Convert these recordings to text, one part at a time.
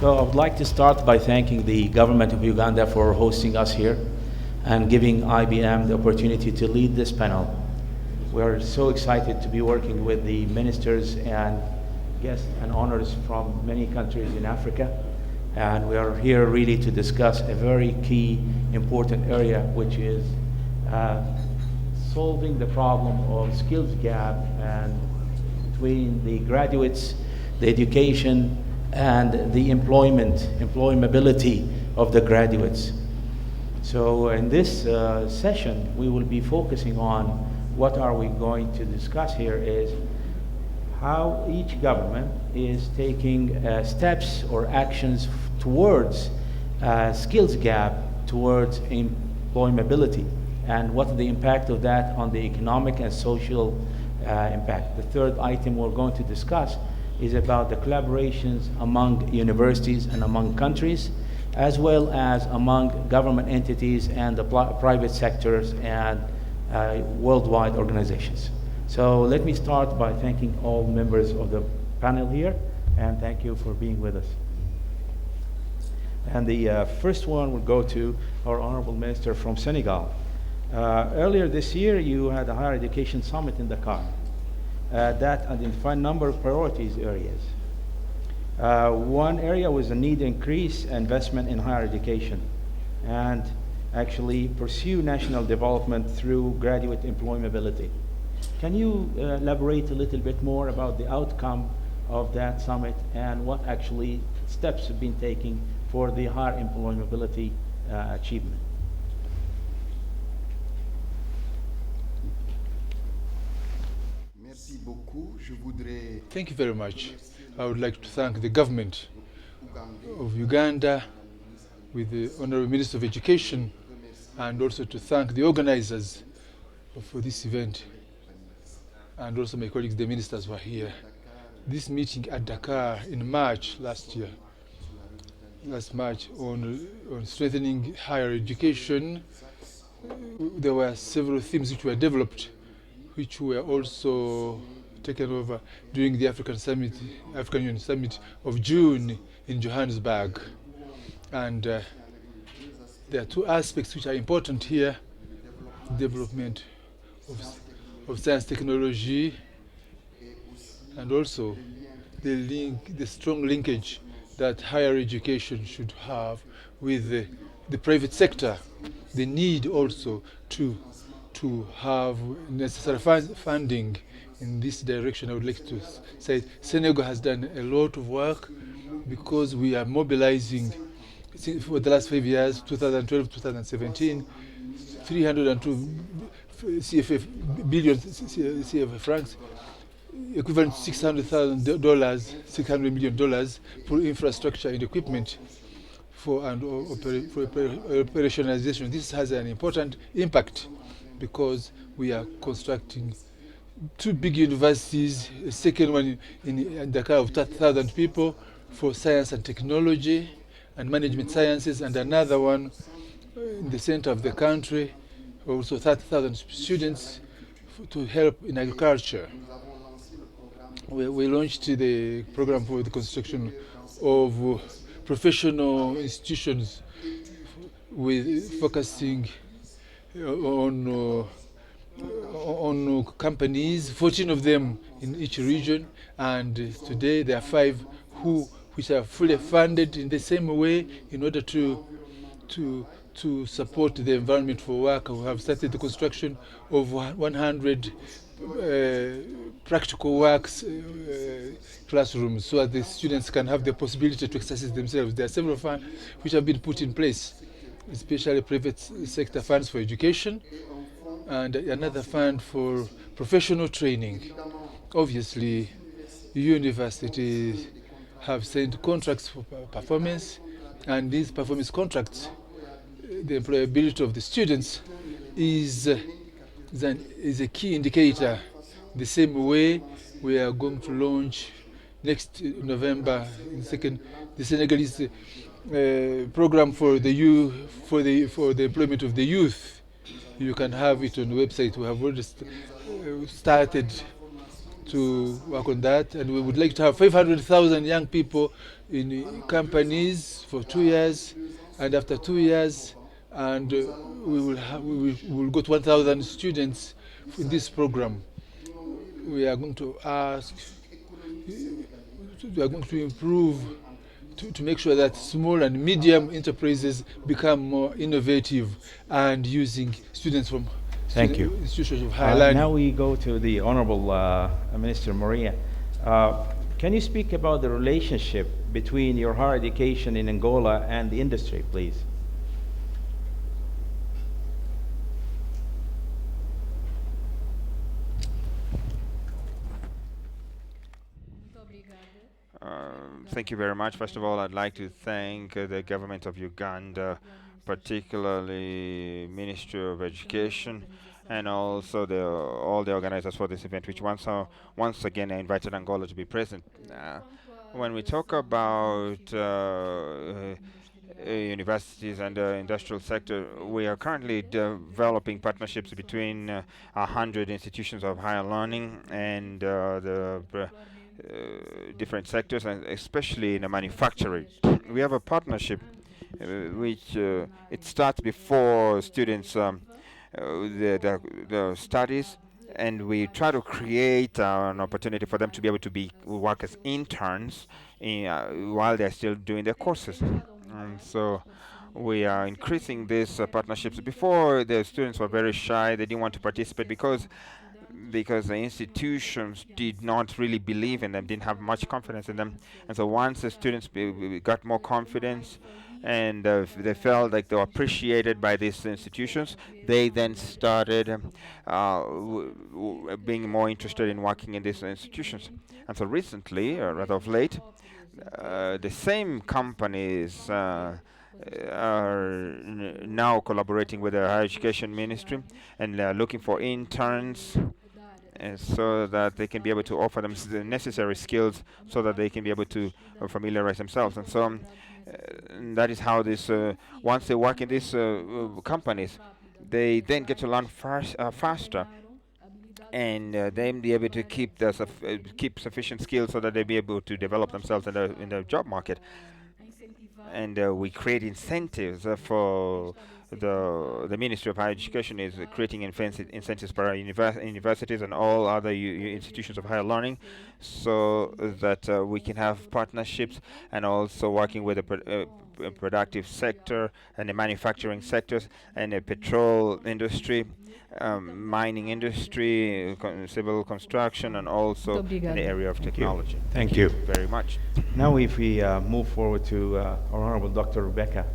So I would like to start by thanking the government of Uganda for hosting us here and giving IBM the opportunity to lead this panel. We are so excited to be working with the ministers and guests and honors from many countries in Africa. And we are here really to discuss a very key, important area, which is solving the problem of skills gap and between the graduates, the education, and the employability of the graduates. So in this session, we will be focusing on what are we going to discuss here is how each government is taking steps or actions towards skills gap, towards employability, and what the impact of that on the economic and social impact. The third item we're going to discuss is about the collaborations among universities and among countries, as well as among government entities and the private sectors and worldwide organizations. So let me start by thanking all members of the panel here, and thank you for being with us. And the first one will go to our Honorable Minister from Senegal. Earlier this year, you had a higher education summit in Dakar that identified a number of priorities areas. One area was the need to increase investment in higher education and actually pursue national development through graduate employability. Can you elaborate a little bit more about the outcome of that summit and what actually steps have been taken for the higher employability achievement? Thank you very much. I would like to thank the government of Uganda with the Honorable Minister of Education, and also to thank the organizers for this event, and also my colleagues, the ministers who are here. This meeting at Dakar in March last March, on strengthening higher education, there were several themes which were developed, which were also taken over during the African Union Summit of June in Johannesburg. And there are two aspects which are important here: development of science technology, and also the strong linkage that higher education should have with the private sector. The need also to have necessary funding in this direction. I would like to say Senegal has done a lot of work, because we are mobilizing for the last 5 years, 2012-2017, 302 billion CFA francs, equivalent to $600 million for infrastructure and equipment for operationalization. This has an important impact, because we are constructing 2 big universities, a second one in Dakar of 30,000 people for science and technology and management sciences, and another one in the center of the country, also 30,000 students to help in agriculture. We launched the program for the construction of professional institutions with focusing on companies, 14 of them in each region, and today there are 5 which are fully funded in the same way in order to support the environment for work. We have started the construction of 100 practical works classrooms, so that the students can have the possibility to exercise themselves. There are several funds which have been put in place, especially private sector funds for education, and another fund for professional training. Obviously, universities have signed contracts for performance, and these performance contracts, the employability of the students is a key indicator. The same way we are going to launch next November, the Senegalese program for the youth, for the employment of the youth. You can have it on the website. We have already started to work on that, and we would like to have 500,000 young people in companies for 2 years, and after 2 years, and we will go to 1,000 students in this program. We are going to ask, we are going to improve to make sure that small and medium enterprises become more innovative and using students from Thank you. institutions of higher learning. Now we go to the Honorable Minister Maria. Can you speak about the relationship between your higher education in Angola and the industry, please? Thank you very much. First of all, I'd like to thank the government of Uganda, particularly Ministry of Education, and also all the organizers for this event, which once again invited Angola to be present. When we talk about universities and the industrial sector, we are currently developing partnerships between 100 institutions of higher learning and different sectors, and especially in the manufacturing. We have a partnership which it starts before students the studies, and we try to create an opportunity for them to be able to work as interns while they're still doing their courses. And so we are increasing these partnerships. Before, the students were very shy; they didn't want to participate because the institutions did not really believe in them, didn't have much confidence in them. And so once the students got more confidence and they felt like they were appreciated by these institutions, they then started being more interested in working in these institutions. And so recently, or rather of late, the same companies are now collaborating with the Higher Education Ministry and looking for interns, so that they can be able to offer them the necessary skills so that they can be able to familiarize themselves. And so that is how this, once they work in these companies, they then get to learn faster, and then be able to keep sufficient skills so that they be able to develop themselves in the job market. And we create incentives for the Ministry of Higher Education is creating incentives for universities and all other institutions of higher learning, so that we can have partnerships, and also working with the productive sector and the manufacturing sectors and the petrol industry, mining industry, civil construction, and also in the area of technology. Thank you very much. Now if we move forward to Honorable Dr. Rebecca.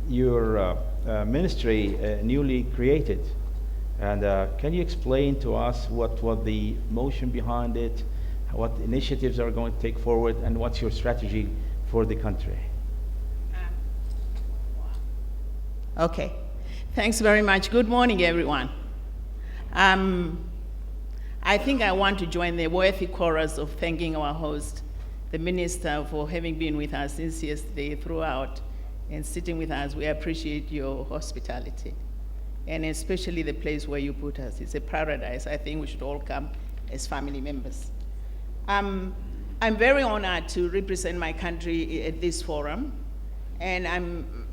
Your ministry newly created, and can you explain to us what was the motion behind it, what initiatives are going to take forward, and what's your strategy for the country? Okay, thanks very much. Good morning, everyone. I think I want to join the worthy chorus of thanking our host, the Minister, for having been with us since yesterday throughout and sitting with us. We appreciate your hospitality, and especially the place where you put us. It's a paradise. I think we should all come as family members. I'm very honored to represent my country at this forum, and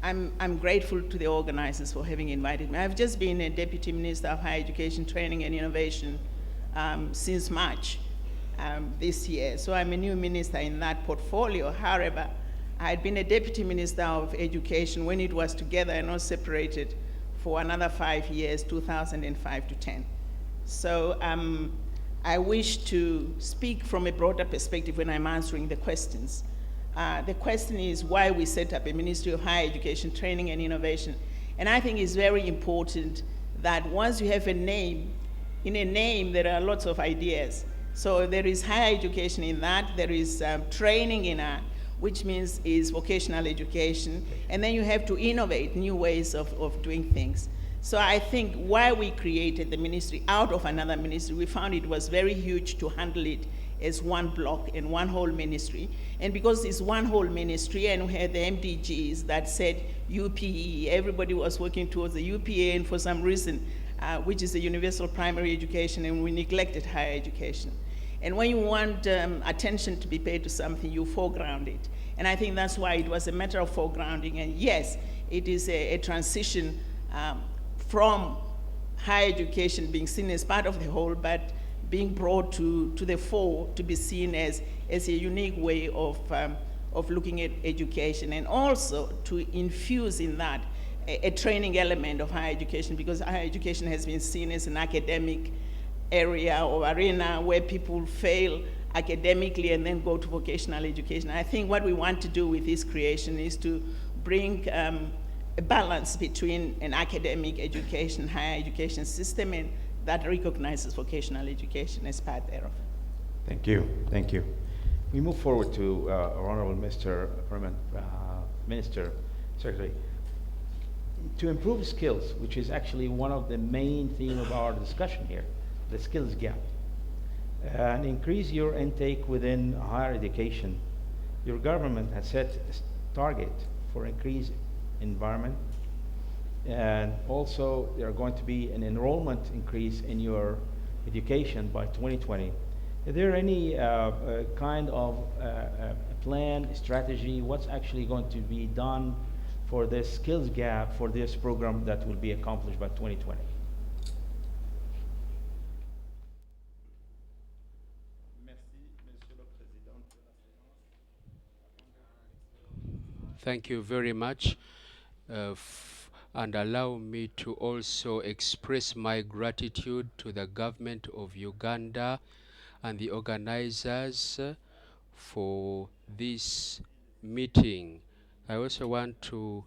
I'm grateful to the organizers for having invited me. I've just been a Deputy Minister of Higher Education, Training and Innovation since March this year, so I'm a new minister in that portfolio. However, I had been a Deputy Minister of Education when it was together and not separated for another 5 years, 2005 to 10. So I wish to speak from a broader perspective when I'm answering the questions. The question is why we set up a Ministry of Higher Education, Training and Innovation. And I think it's very important that once you have a name, in a name there are lots of ideas. So there is higher education in that, there is training in that, which means is vocational education, and then you have to innovate new ways of doing things. So I think why we created the ministry out of another ministry, we found it was very huge to handle it as one block and one whole ministry. And because it's one whole ministry, and we had the MDGs that said UPE, everybody was working towards the UPA, and for some reason, which is the universal primary education, and we neglected higher education. And when you want attention to be paid to something, you foreground it. And I think that's why it was a matter of foregrounding. And yes, it is a transition from higher education being seen as part of the whole, but being brought to the fore to be seen as a unique way of looking at education, and also to infuse in that a training element of higher education, because higher education has been seen as an academic area or arena where people fail academically and then go to vocational education. I think what we want to do with this creation is to bring a balance between an academic education, higher education system, and that recognizes vocational education as part thereof. Thank you. Thank you. We move forward to Honorable Mr. Permanent Minister, Secretary. To improve skills, which is actually one of the main themes of our discussion here, the skills gap, and increase your intake within higher education, your government has set a target for increased environment, and also there are going to be an enrollment increase in your education by 2020. Is there any kind of plan, strategy, what's actually going to be done for this skills gap for this program that will be accomplished by 2020? Thank you very much, and allow me to also express my gratitude to the government of Uganda and the organizers for this meeting. I also want to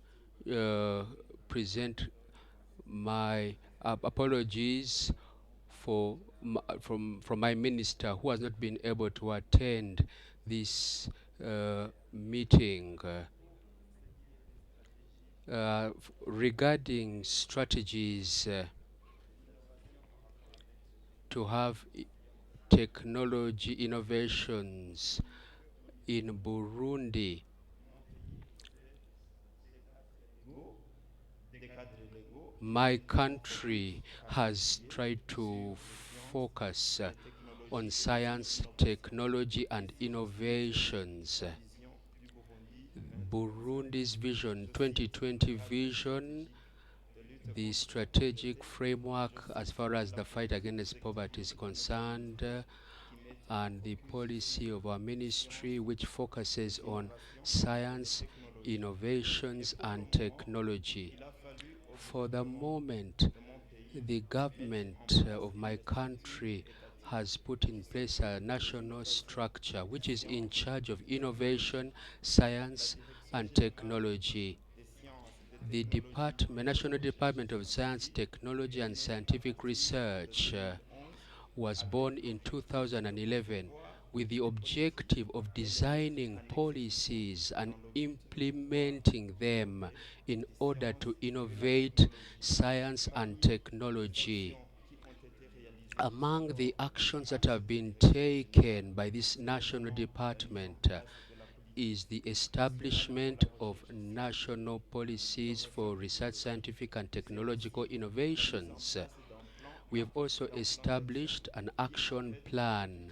present my apologies from my minister, who has not been able to attend this meeting. Regarding strategies to have technology innovations in Burundi, my country has tried to focus on science, technology, and innovations. Burundi's Vision 2020 vision, the strategic framework as far as the fight against poverty is concerned, and the policy of our ministry, which focuses on science, innovations, and technology. For the moment, the government of my country has put in place a national structure which is in charge of innovation, science, and technology. The National Department of Science, Technology, and Scientific Research was born in 2011 with the objective of designing policies and implementing them in order to innovate science and technology. Among the actions that have been taken by this national department is the establishment of national policies for research, scientific, and technological innovations. We have also established an action plan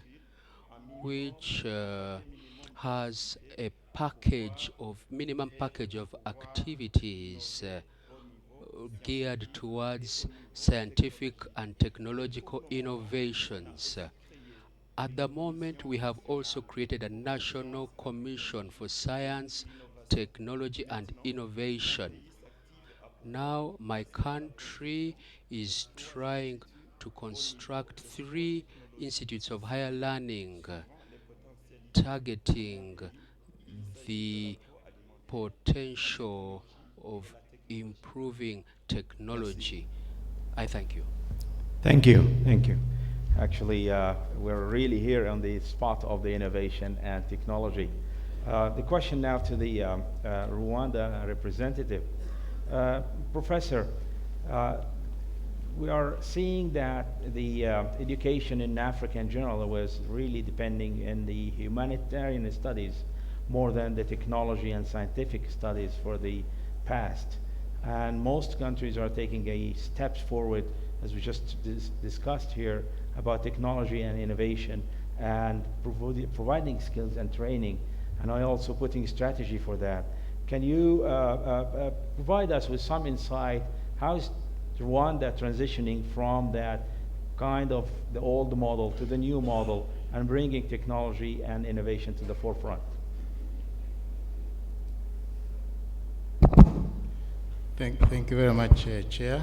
which has a minimum package of activities geared towards scientific and technological innovations. At the moment, we have also created a National Commission for Science, Technology, and Innovation. Now, my country is trying to construct 3 institutes of higher learning targeting the potential of improving technology. I thank you. Thank you. Thank you. Actually, we're really here on the spot of the innovation and technology. The question now to the Rwanda representative. Professor, we are seeing that the education in Africa in general was really depending in the humanitarian studies more than the technology and scientific studies for the past. And most countries are taking a steps forward, as we just discussed here, about technology and innovation and providing skills and training, and I also putting strategy for that. Can you provide us with some insight? How is Rwanda transitioning from that kind of the old model to the new model and bringing technology and innovation to the forefront? Thank you very much, Chair.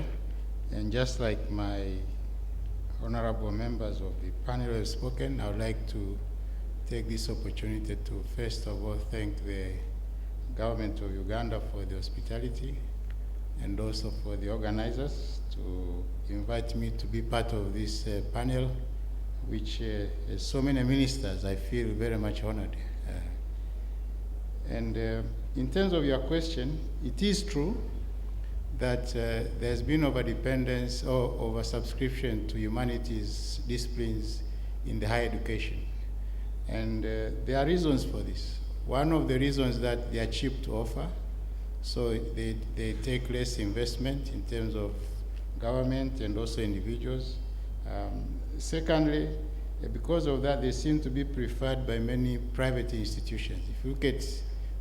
And just like my honorable members of the panel have spoken, I would like to take this opportunity to first of all thank the government of Uganda for the hospitality and also for the organizers to invite me to be part of this panel, which has so many ministers. I feel very much honored. In terms of your question, it is true that there's been overdependence or oversubscription to humanities disciplines in the higher education. And there are reasons for this. One of the reasons that they are cheap to offer, so they take less investment in terms of government and also individuals. Secondly, because of that, they seem to be preferred by many private institutions. If you look at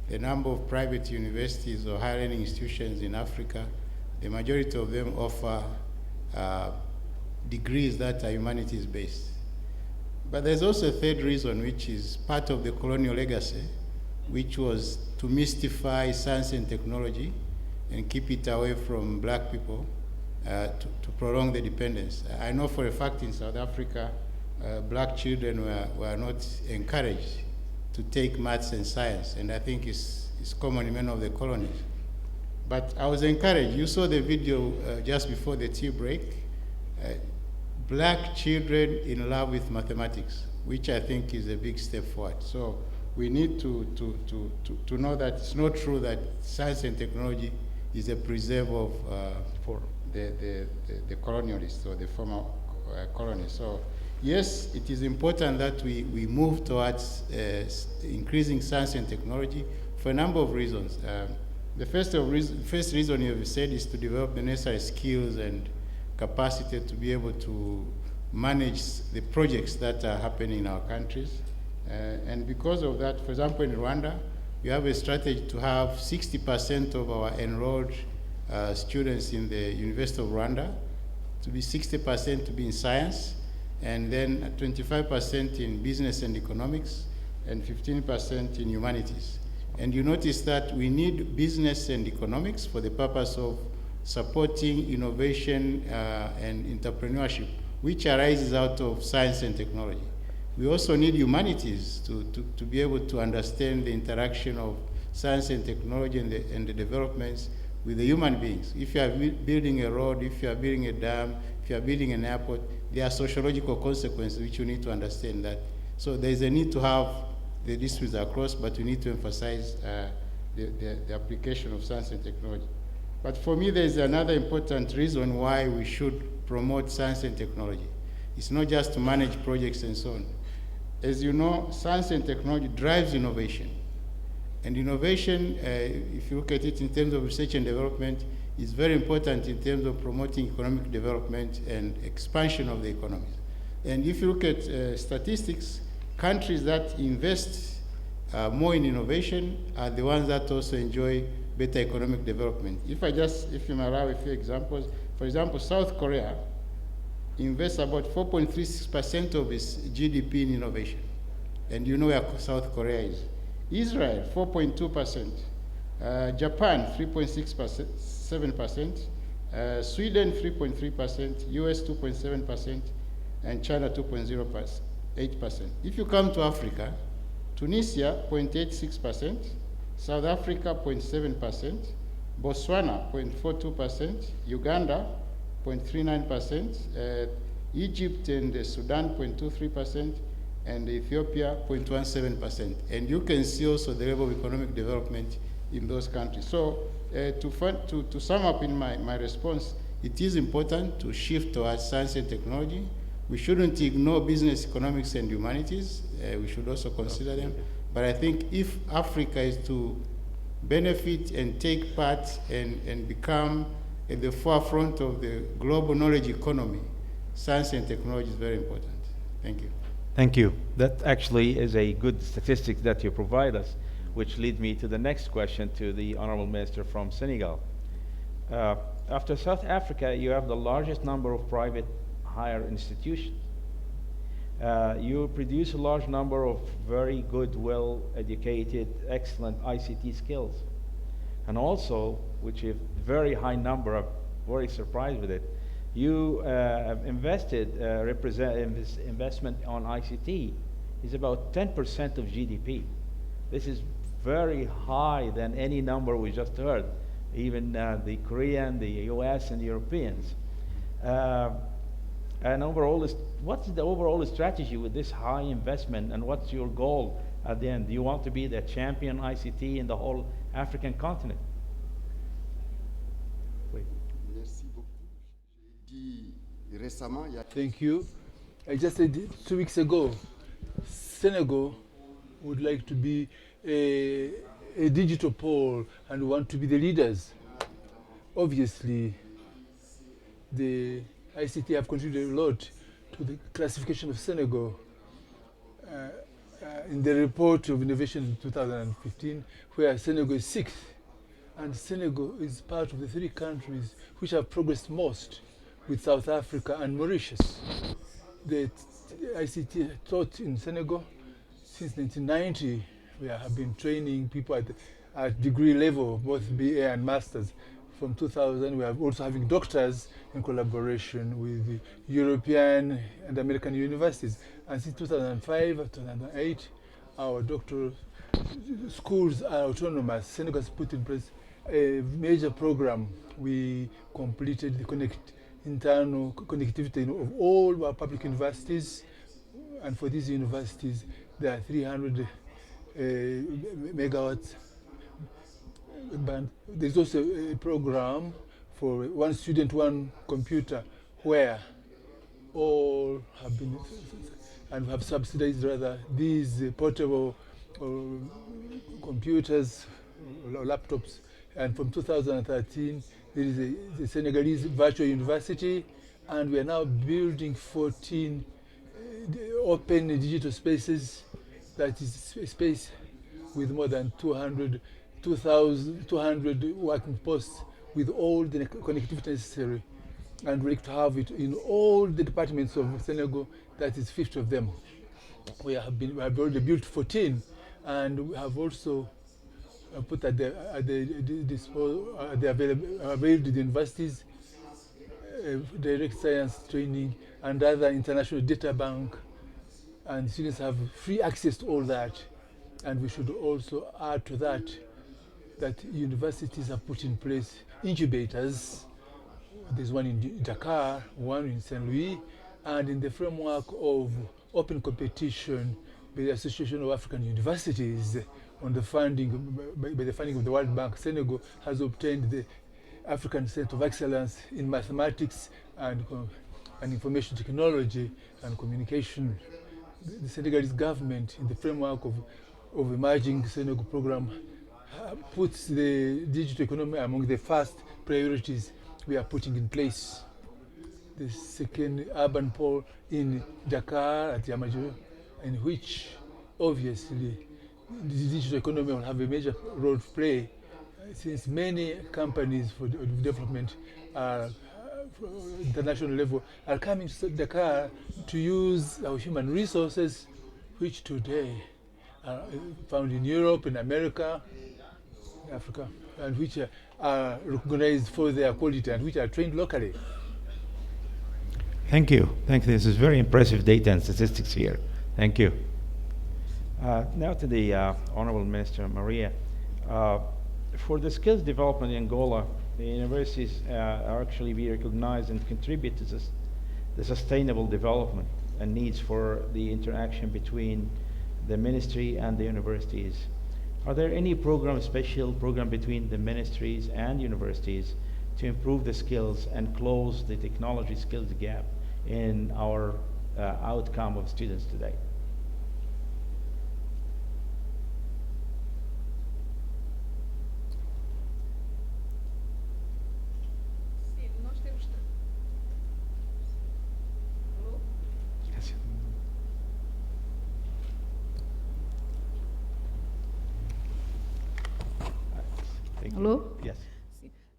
the number of private universities or higher learning institutions in Africa, the majority of them offer degrees that are humanities-based. But there's also a third reason, which is part of the colonial legacy, which was to mystify science and technology and keep it away from black people to prolong the dependence. I know for a fact in South Africa, black children were not encouraged to take maths and science, and I think it's common in many of the colonies. But I was encouraged. You saw the video just before the tea break. Black children in love with mathematics, which I think is a big step forward. So we need to know that it's not true that science and technology is a preserve of for the colonialists or the former colonies. So yes, it is important that we move towards increasing science and technology for a number of reasons. The first reason you have said is to develop the necessary skills and capacity to be able to manage the projects that are happening in our countries. And because of that, for example, in Rwanda, we have a strategy to have 60% of our enrolled students in the University of Rwanda, to be 60% to be in science, and then 25% in business and economics, and 15% in humanities. And you notice that we need business and economics for the purpose of supporting innovation and entrepreneurship, which arises out of science and technology. We also need humanities to be able to understand the interaction of science and technology and the developments with the human beings. If you are building a road, if you are building a dam, if you are building an airport, there are sociological consequences which you need to understand that. So there is a need to have the districts across, but we need to emphasize the application of science and technology. But for me, there is another important reason why we should promote science and technology. It's not just to manage projects and so on. As you know, science and technology drives innovation. And innovation, if you look at it in terms of research and development, is very important in terms of promoting economic development and expansion of the economies. And if you look at statistics, countries that invest more in innovation are the ones that also enjoy better economic development. If you may allow a few examples, for example, South Korea invests about 4.36% of its GDP in innovation. And you know where South Korea is. Israel, 4.2%. Japan, 3.67%. Sweden, 3.3%. US, 2.7%. And China, 2.08%. If you come to Africa, Tunisia, 0.86%. South Africa, 0.7%. Botswana, 0.42%. Uganda, 0.39%. Egypt and Sudan, 0.23%. And Ethiopia, 0.17%. And you can see also the level of economic development in those countries. So to sum up in my response, it is important to shift towards science and technology. We shouldn't ignore business, economics, and humanities. We should also consider them. But I think if Africa is to benefit and take part and become at the forefront of the global knowledge economy, science and technology is very important. Thank you. Thank you. That actually is a good statistic that you provide us, which leads me to the next question to the Honorable Minister from Senegal. After South Africa, you have the largest number of private higher institutions. You produce a large number of very good, well-educated, excellent ICT skills. And also, which is a very high number, I'm very surprised with it, you have invested, investment on ICT is about 10% of GDP. This is very high than any number we just heard, even the Korean, the US, and the Europeans. And overall, what's the overall strategy with this high investment, and what's your goal at the end? Do you want to be the champion ICT in the whole African continent? Wait. Thank you. I just said 2 weeks ago, Senegal would like to be a digital pole and want to be the leaders. Obviously, the ICT have contributed a lot to the classification of Senegal. In the report of innovation in 2015, where Senegal is 6th, and Senegal is part of the 3 countries which have progressed most with South Africa and Mauritius. The ICT taught in Senegal since 1990. We have been training people at degree level, both BA and masters. From 2000, we are also having doctors in collaboration with the European and American universities. And since 2005, 2008, our doctoral schools are autonomous. Senegal has put in place a major program. We completed the internal connectivity of all our public universities. And for these universities, there are 300 megawatts. But there's also a program for one student, one computer, where all have been and have subsidized rather these portable computers or laptops. And from 2013, there is a Senegalese virtual university, and we are now building 14 open digital spaces. That is a space with more than 200 working posts with all the connectivity necessary, and we like to have it in all the departments of Senegal. That is 50 of them. We have already built 14, and we have also put at the disposal, available the universities, direct science training, and other international data bank, and students have free access to all that. And we should also add to that universities have put in place incubators. There's one in Dakar, one in St. Louis, and in the framework of open competition by the Association of African Universities on the funding, by the funding of the World Bank, Senegal has obtained the African Center of Excellence in Mathematics and Information Technology and Communication. The Senegalese government, in the framework of Emerging Senegal program, puts the digital economy among the first priorities we are putting in place. The second urban pole in Dakar at Yamajo, in which obviously the digital economy will have a major role to play, since many companies for development are international level are coming to Dakar to use our human resources, which today are found in Europe, in America, Africa, and which are recognized for their quality and which are trained locally. Thank you. Thank you. This is very impressive data and statistics here. Thank you. Now to the Honorable Minister Maria. For the skills development in Angola, the universities are actually be recognized and contribute to the sustainable development and needs for the interaction between the ministry and the universities. Are there any special program between the ministries and universities to improve the skills and close the technology skills gap in our outcome of students today? Thank you. Alô? Yes.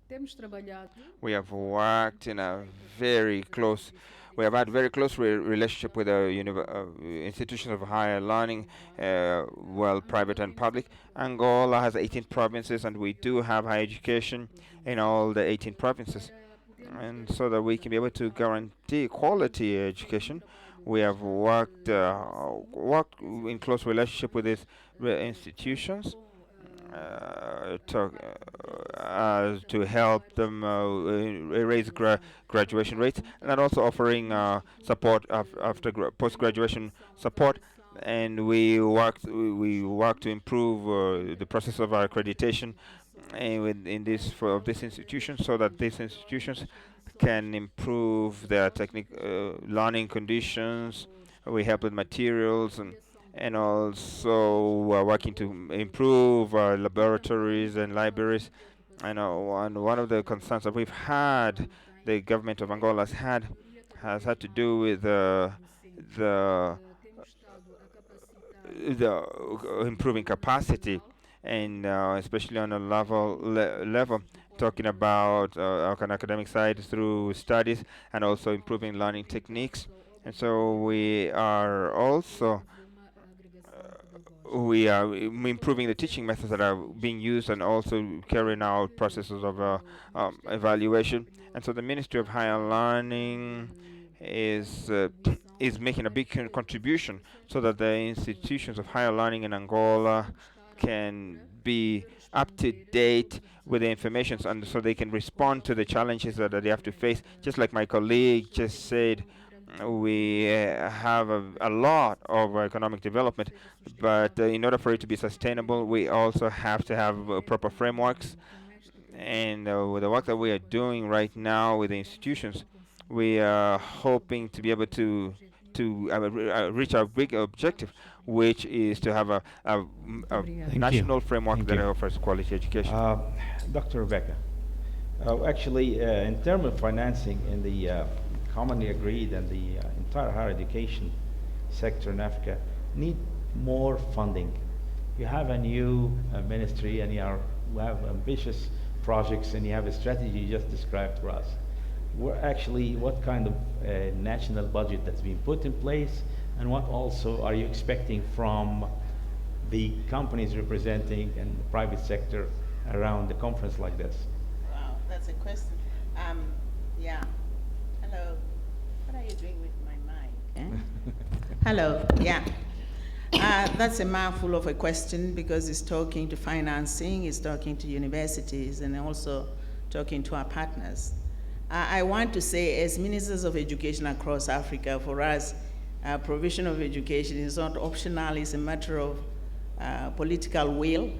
Temos trabalhado. We have worked in a very close, we have had very close relationship with the institutions of higher learning, well, private and public. Angola has 18 provinces, and we do have higher education in all the 18 provinces. And so that we can be able to guarantee quality education, we have worked in close relationship with these institutions to help them raise graduation rates, and also offering support after post-graduation support. And we work to improve the process of our accreditation in this for this institution, so that these institutions can improve their learning conditions. We help with materials, and also we're working to improve our laboratories and libraries. I know one of the concerns that we've had, the government of Angola has had to do with the improving capacity, and especially on a level, talking about our academic side through studies, and also improving learning techniques. And so we are also improving the teaching methods that are being used, and also carrying out processes of evaluation. And so the Ministry of Higher Learning is making a big contribution, so that the institutions of higher learning in Angola can be up to date with the information, and so they can respond to the challenges that they have to face. Just like my colleague just said, we have a lot of economic development, but in order for it to be sustainable, we also have to have proper frameworks. And with the work that we are doing right now with the institutions, we are hoping to be able to reach our big objective, which is to have a national framework that offers quality education. Dr. Rebecca, actually, in terms of financing in the commonly agreed and the entire higher education sector in Africa need more funding. You have a new ministry, and you have ambitious projects, and you have a strategy you just described for us. What kind of national budget that's been put in place, and what also are you expecting from the companies representing and the private sector around the conference like this? Wow, that's a question. Yeah. Hello. What are you doing with my mic? Hello. Yeah. That's a mouthful of a question, because it's talking to financing, it's talking to universities, and also talking to our partners. I want to say, as ministers of education across Africa, for us, provision of education is not optional, it's a matter of political will,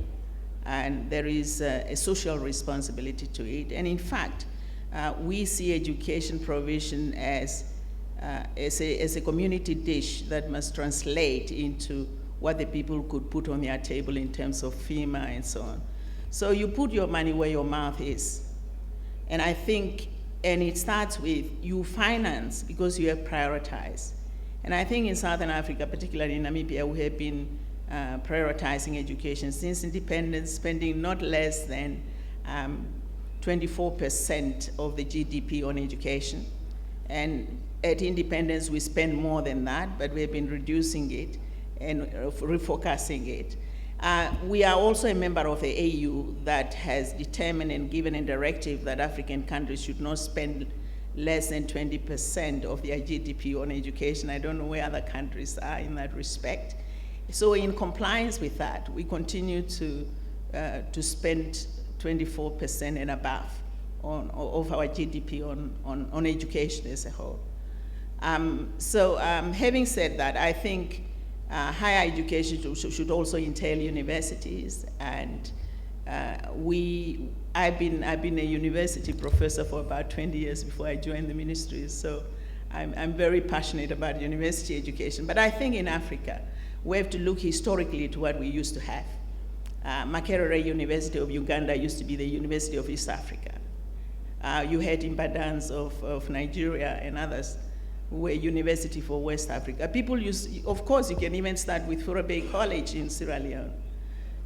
and there is a social responsibility to it. And in fact, we see education provision as a community dish that must translate into what the people could put on their table in terms of FEMA and so on. So you put your money where your mouth is. And I think, and it starts with you finance because you have prioritized. And I think in Southern Africa, particularly in Namibia, we have been prioritizing education since independence, spending not less than 24% of the GDP on education. And at independence, we spend more than that, but we've been reducing it and refocusing it. We are also a member of the AU that has determined and given a directive that African countries should not spend less than 20% of their GDP on education. I don't know where other countries are in that respect. So in compliance with that, we continue to spend 24% and above of our GDP on education as a whole. Having said that, I think higher education should also entail universities, and I've been a university professor for about 20 years before I joined the ministry, so I'm very passionate about university education. But I think in Africa, we have to look historically to what we used to have. Makerere University of Uganda used to be the University of East Africa. You had Imbadans of Nigeria and others who were University for West Africa. People used, of course, you can even start with Furabey College in Sierra Leone.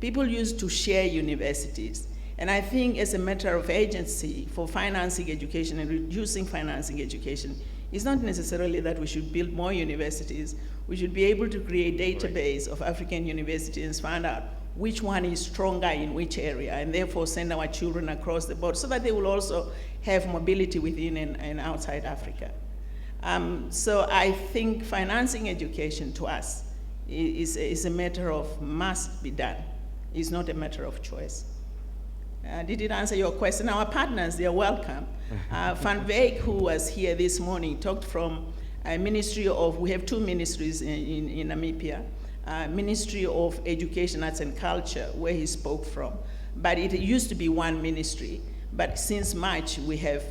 People used to share universities. And I think as a matter of agency for financing education and reducing financing education, it's not necessarily that we should build more universities. We should be able to create a database of African universities, find out which one is stronger in which area, and therefore send our children across the board so that they will also have mobility within and outside Africa. So I think financing education to us is a matter of must be done. It's not a matter of choice. Did it answer your question? Our partners, they are welcome. Van Wyk, who was here this morning, talked from a ministry of, we have two ministries in Namibia, Ministry of Education, Arts and Culture, where he spoke from. But it used to be one ministry. But since March, we have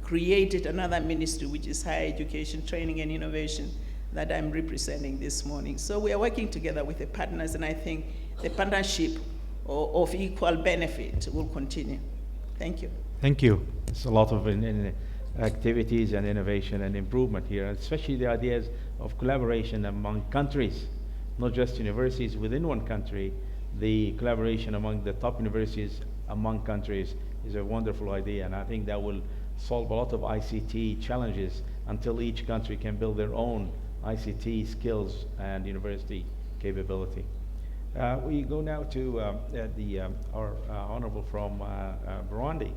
created another ministry, which is Higher Education, Training and Innovation, that I'm representing this morning. So we are working together with the partners, and I think the partnership of equal benefit will continue. Thank you. Thank you. There's a lot of activities and innovation and improvement here, especially the ideas of collaboration among countries, not just universities within one country. The collaboration among the top universities among countries is a wonderful idea, and I think that will solve a lot of ICT challenges until each country can build their own ICT skills and university capability. We go now to our honorable from Burundi.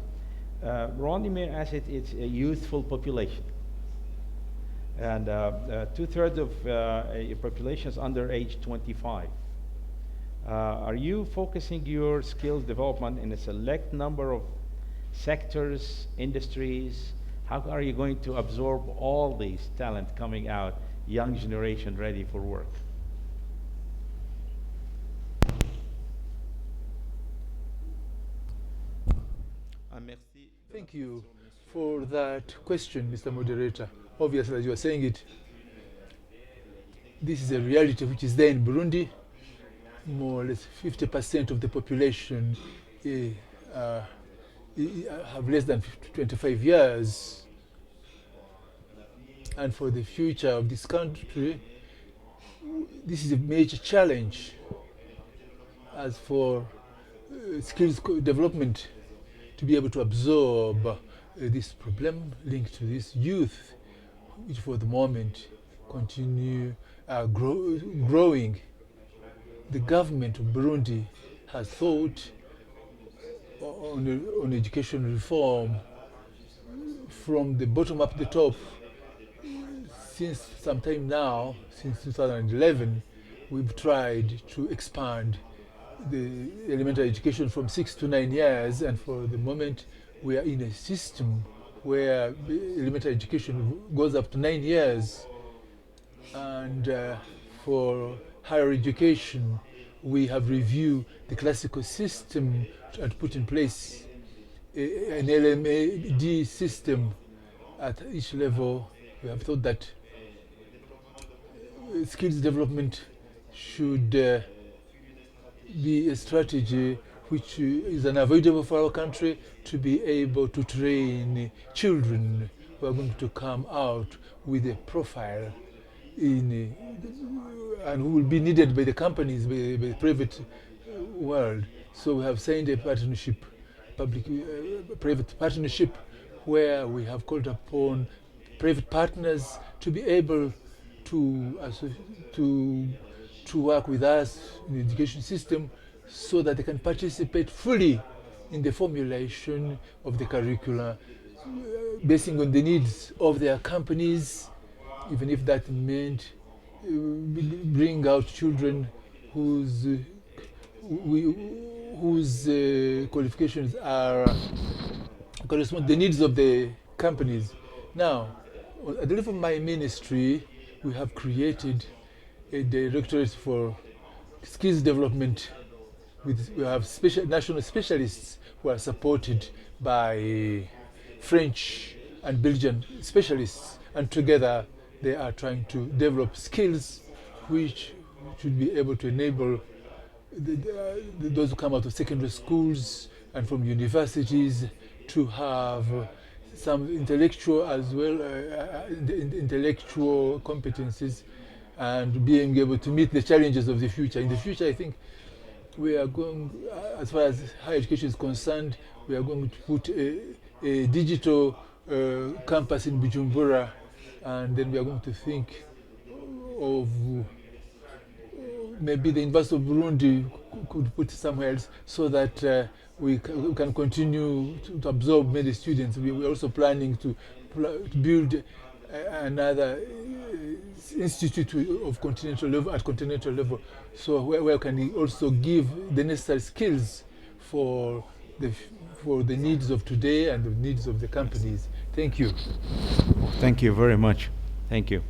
Burundi, may I ask, it's a youthful population, and 2/3 of your population is under age 25. Are you focusing your skills development in a select number of sectors, industries? How are you going to absorb all these talent coming out, young generation ready for work? Thank you for that question, Mr. Moderator. Obviously, as you are saying it, this is a reality which is there in Burundi. More or less 50% of the population have less than 25 years. And for the future of this country, this is a major challenge. As for skills development, to be able to absorb this problem linked to this youth, which for the moment continue growing. The government of Burundi has thought on education reform from the bottom up to the top. Since some time now, since 2011, we've tried to expand the elementary education from 6 to 9 years, and for the moment we are in a system where elementary education goes up to 9 years. And for higher education, we have reviewed the classical system and put in place an LMAD system at each level. We have thought that skills development should be a strategy which is unavoidable for our country, to be able to train children who are going to come out with a profile and who will be needed by the companies, by the private world. So we have signed a partnership, public-private partnership, where we have called upon private partners to be able to work with us in the education system so that they can participate fully in the formulation of the curricula, basing on the needs of their companies, even if that meant bring out children whose qualifications correspond to the needs of the companies. Now, at the level of my ministry, we have created a directorate for skills development. We have national specialists who are supported by French and Belgian specialists, and together they are trying to develop skills which should be able to enable those who come out of secondary schools and from universities to have some intellectual as well, intellectual competencies, and being able to meet the challenges of the future. In the future, I think we are going, as far as higher education is concerned, we are going to put a digital campus in Bujumbura, and then we are going to think of maybe the University of Burundi could put somewhere else, so that we can continue to absorb many students. We are also planning to build another institute of continental level, at continental level, so where can we also give the necessary skills for the needs of today and the needs of the companies. Thank you. Thank you very much. Thank you.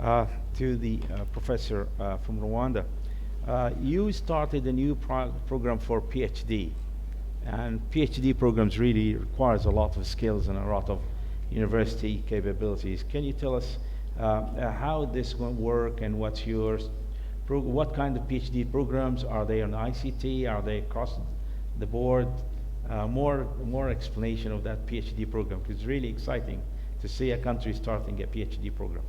To the professor from Rwanda, you started a new program for PhD, and PhD programs really requires a lot of skills and a lot of university capabilities. Can you tell us how this will work, and what's yours? What kind of PhD programs are they on ICT? Are they across the board? More explanation of that PhD program, because it's really exciting to see a country starting a PhD program.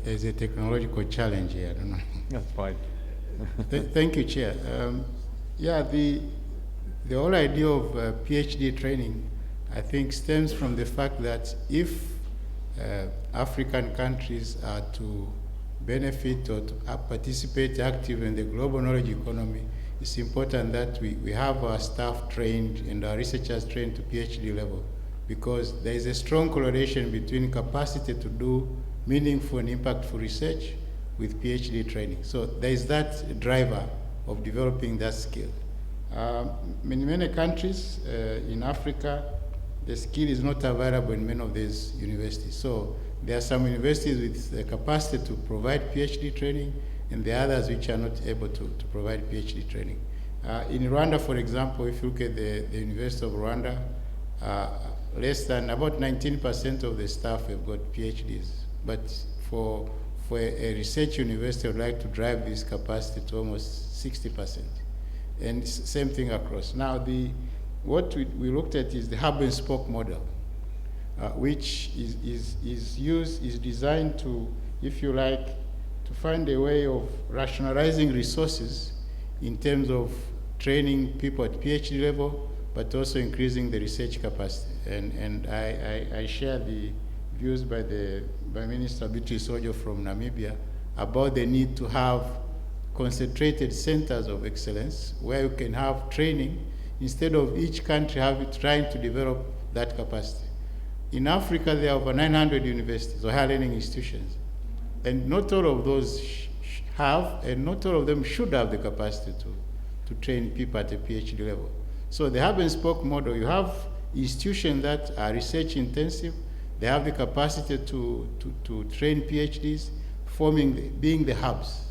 There's a technological challenge here. I don't know. That's fine. Thank you, Chair. Yeah, the whole idea of PhD training, I think, stems from the fact that if African countries are to benefit or to participate actively in the global knowledge economy, it's important that we have our staff trained and our researchers trained to PhD level, because there is a strong correlation between capacity to do meaningful and impactful research with PhD training. So there is that driver of developing that skill. In many countries in Africa, the skill is not available in many of these universities. So there are some universities with the capacity to provide PhD training, and the others which are not able to provide PhD training. In Rwanda, for example, if you look at the University of Rwanda, less than about 19% of the staff have got PhDs. But for a research university, I would like to drive this capacity to almost 60%. And same thing across. Now, what we looked at is the hub and spoke model, which is designed to, if you like, to find a way of rationalizing resources in terms of training people at PhD level, but also increasing the research capacity. And I share the views by Minister Ndjoze-Ojo from Namibia about the need to have concentrated centers of excellence where you can have training instead of each country trying to develop that capacity. In Africa, there are over 900 universities or higher learning institutions, and not all of those have, and not all of them should have the capacity to train people at a PhD level. So the hub and spoke model, you have institutions that are research intensive, they have the capacity to train PhDs, being the hubs.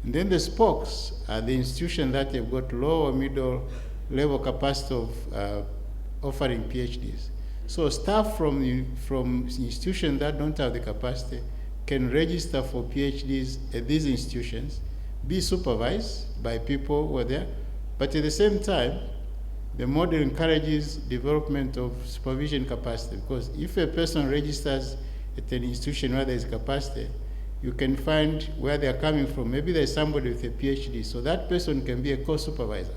And then the spokes are the institutions that have got low or middle level capacity of offering PhDs. So staff from institutions that don't have the capacity can register for PhDs at these institutions, be supervised by people who are there, but at the same time, the model encourages development of supervision capacity, because if a person registers at an institution where there is capacity, you can find where they are coming from. Maybe there's somebody with a PhD, so that person can be a co-supervisor.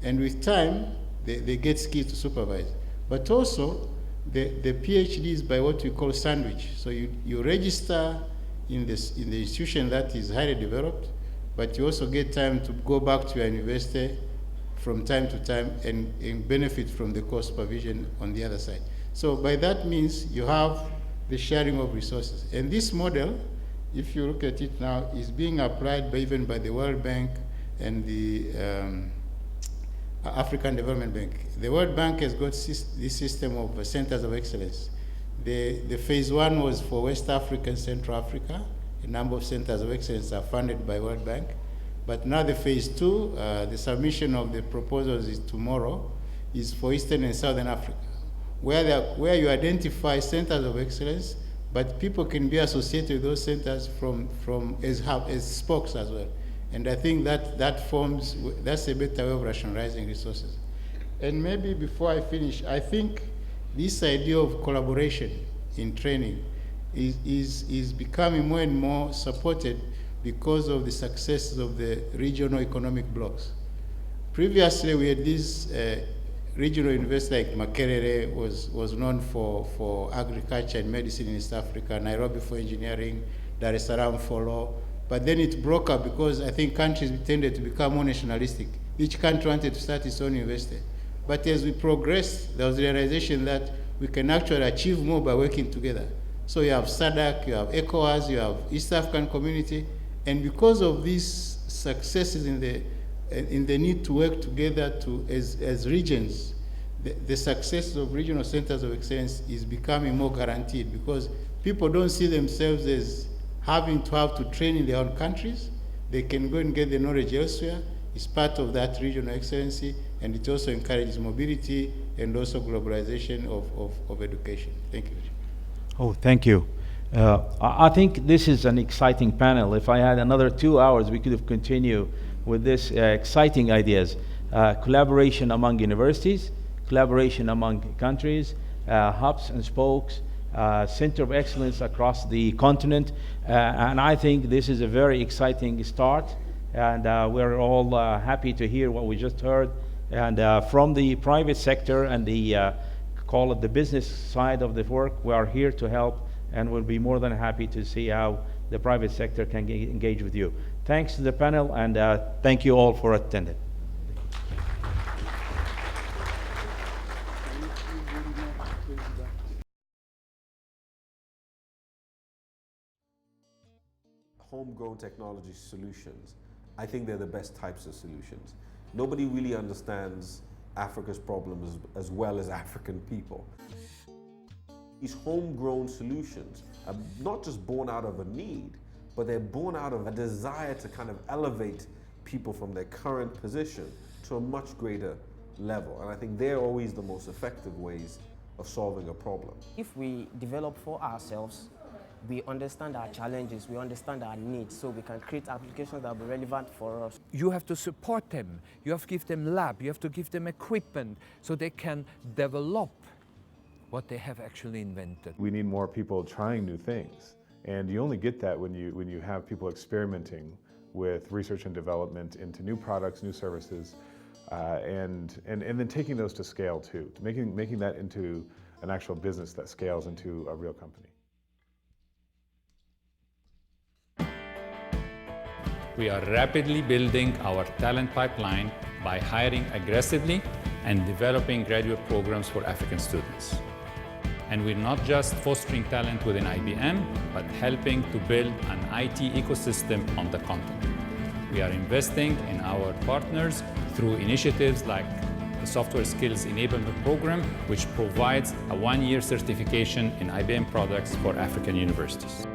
And with time, they get skills to supervise. But also, the PhD is by what we call sandwich. So you register in the institution that is highly developed, but you also get time to go back to your university from time to time and benefit from the co-supervision on the other side. So by that means, you have the sharing of resources. And this model, if you look at it now, is being applied even by the World Bank and the African Development Bank. The World Bank has got this system of centers of excellence. The phase one was for West Africa and Central Africa. A number of centers of excellence are funded by World Bank. But now the phase two, the submission of the proposals is tomorrow, is for Eastern and Southern Africa, where you identify centers of excellence, but people can be associated with those centers as spokes as well. And I think that's a better way of rationalizing resources. And maybe before I finish, I think this idea of collaboration in training is becoming more and more supported because of the successes of the regional economic blocks. Previously, we had these regional universities like Makerere was known for agriculture and medicine in East Africa, Nairobi for engineering, Dar es Salaam for law. But then it broke up because I think countries tended to become more nationalistic. Each country wanted to start its own university. But as we progressed, there was the realization that we can actually achieve more by working together. So you have SADC, you have ECOWAS, you have East African Community, and because of these successes in the need to work together as regions, the success of regional centers of excellence is becoming more guaranteed because people don't see themselves as having to train in their own countries. They can go and get the knowledge elsewhere. It's part of that regional excellency, and it also encourages mobility and also globalization of education. Thank you. Oh, thank you. I think this is an exciting panel. If I had another 2 hours, we could have continued with this exciting ideas. Collaboration among universities, collaboration among countries, hubs and spokes, center of excellence across the continent. And I think this is a very exciting start. And we're all happy to hear what we just heard. And from the private sector and the call it the business side of the work, we are here to help, and we'll be more than happy to see how the private sector can engage with you. Thanks to the panel, and thank you all for attending. Homegrown technology solutions, I think they're the best types of solutions. Nobody really understands Africa's problems as well as African people. These homegrown solutions are not just born out of a need, but they're born out of a desire to kind of elevate people from their current position to a much greater level. And I think they're always the most effective ways of solving a problem. If we develop for ourselves, we understand our challenges, we understand our needs, so we can create applications that will be relevant for us. You have to support them, you have to give them lab, you have to give them equipment so they can develop what they have actually invented. We need more people trying new things, and you only get that when you have people experimenting with research and development into new products, new services, and then taking those to scale too, to making that into an actual business that scales into a real company. We are rapidly building our talent pipeline by hiring aggressively and developing graduate programs for African students. And we're not just fostering talent within IBM, but helping to build an IT ecosystem on the continent. We are investing in our partners through initiatives like the Software Skills Enablement Program, which provides a one-year certification in IBM products for African universities.